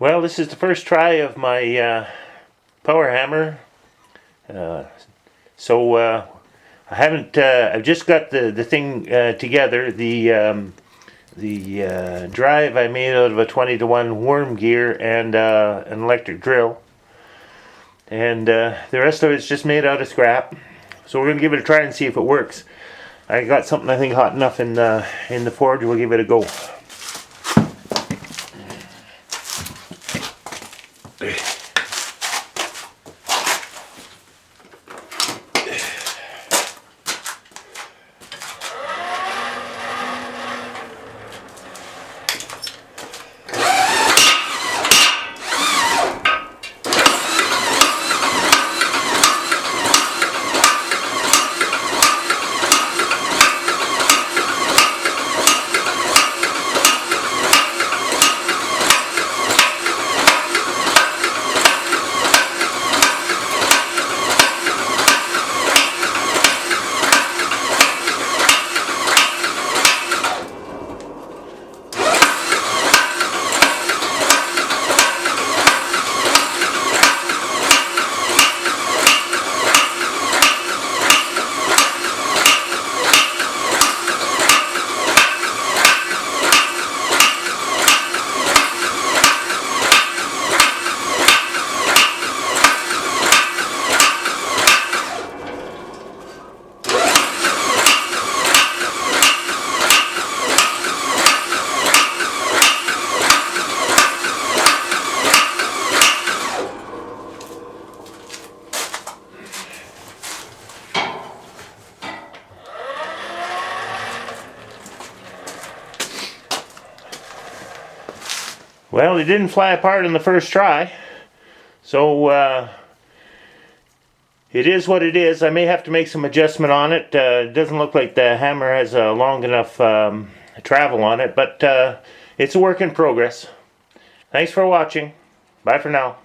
Well, this is the first try of my power hammer. Uh, I haven't. I've just got the thing together. The drive I made out of a 20-to-1 worm gear and an electric drill, and the rest of it's just made out of scrap. So we're gonna give it a try and see if it works. I got something I think hot enough in the forge. We'll give it a go. Well, it didn't fly apart in the first try, so it is what it is. I may have to make some adjustment on it. It doesn't look like the hammer has a long enough travel on it, but it's a work in progress. Thanks for watching. Bye for now.